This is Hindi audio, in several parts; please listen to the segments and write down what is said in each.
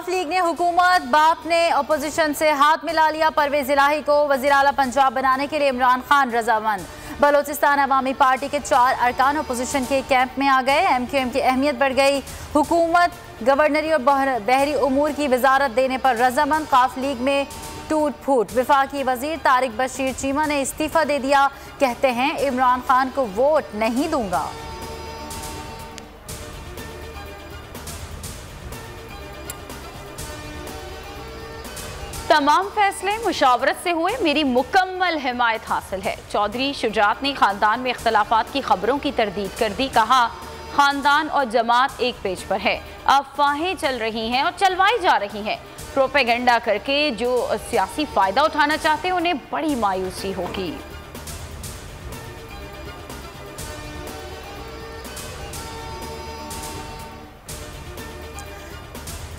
काफ लीग ने हुकूमत, बाप ने अपोजिशन से हाथ मिला लिया। परवेज इलाही को वज़ीर आला पंजाब बनाने के लिए इमरान खान रजामंद। बलोचिस्तान अवामी पार्टी के 4 अरकान अपोजिशन के कैंप में आ गए। MQM की अहमियत बढ़ गई। हुकूमत गवर्नरी और बहरी उमूर की वजारत देने पर रजामंद। काफ लीग में टूट फूट। वफाकी वजीर तारिक बशीर चीमा ने इस्तीफा दे दिया। कहते हैं इमरान खान को वोट नहीं दूंगा। तमाम फैसले मुशावरत से हुए, मेरी मुकम्मल हिमायत हासिल है। चौधरी शुजात ने खानदान में इख्तलाफात की खबरों की तरदीद कर दी। कहा खानदान और जमात एक पेज पर है। अफवाहें चल रही हैं और चलवाई जा रही हैं। प्रोपेगेंडा करके जो सियासी फायदा उठाना चाहते हैं उन्हें बड़ी मायूसी होगी।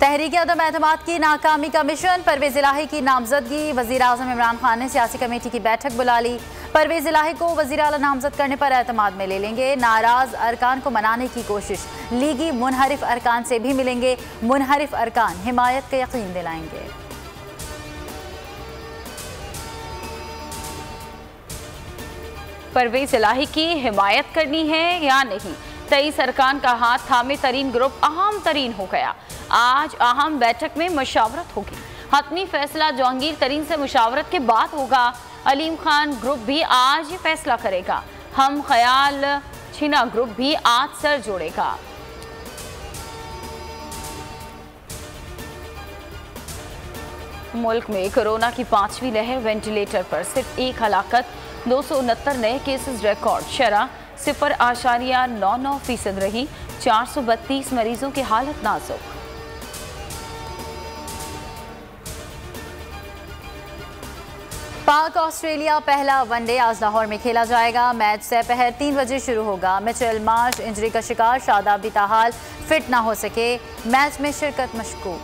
तहरीक अदम एतमाद की नाकामी का मिशन। परवेज इलाही की नामजदगी। वज़ीर आज़म इमरान खान ने सियासी कमेटी की बैठक बुला ली। परवेज इलाही को वज़ीर आला नामजद करने पर एतमाद में ले लेंगे। नाराज अरकान को मनाने की कोशिश। लीगी मुनहरिफ अरकान से भी मिलेंगे। मुनहरिफ अरकान हिमायत का यकीन दिलाएंगे। परवेज इलाही की हिमायत करनी है या नहीं, 23 अरकान का हाथ थामे तरीन ग्रुप अहम तरीन हो गया। आज अहम बैठक में मशावरत होगी। हतमी फैसला जहांगीर तरीन से मुशावरत के बाद होगा। अलीम खान ग्रुप भी आज ही फैसला करेगा। हम ख्याल छिना ग्रुप भी आज सर जोड़ेगा। मुल्क में कोरोना की 5वीं लहर। वेंटिलेटर पर सिर्फ 1 हलाकत। 269 नए केसेस रिकॉर्ड। शरह 0.99% रही। 432 मरीजों की हालत नाजुक। पाक ऑस्ट्रेलिया पहला वनडे आज लाहौर में खेला जाएगा। मैच दोपहर 3 बजे शुरू होगा। मिचेल मार्श इंजरी का शिकार। शादाब भी ताहाल फिट ना हो सके। मैच में शिरकत मशकूक।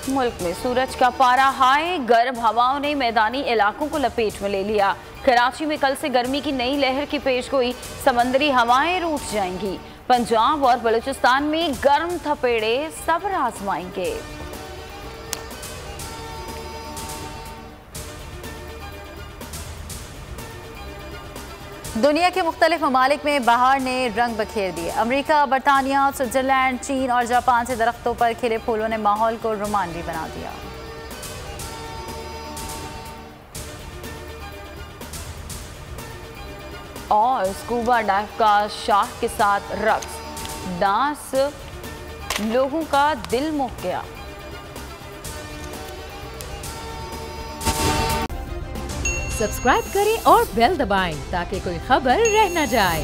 मुल्क में सूरज का पारा हाई। गर्म हवाओं ने मैदानी इलाकों को लपेट में ले लिया। कराची में कल से गर्मी की नई लहर की पेशगोई। समंदरी हवाएं रूठ जाएंगी। पंजाब और बलूचिस्तान में गर्म थपेड़े सब्र आजमाएंगे। दुनिया के मुख्तलिफ ममालिक में बहार ने रंग बखेर दिए। अमेरिका, बरतानिया, स्विट्जरलैंड, चीन और जापान से दरख्तों पर खिले फूलों ने माहौल को रोमांचक बना दिया। और स्कूबा डाइव का शार्क के साथ रक्स डांस लोगों का दिल मोह गया। सब्सक्राइब करें और बेल दबाएं ताकि कोई खबर रह न जाए।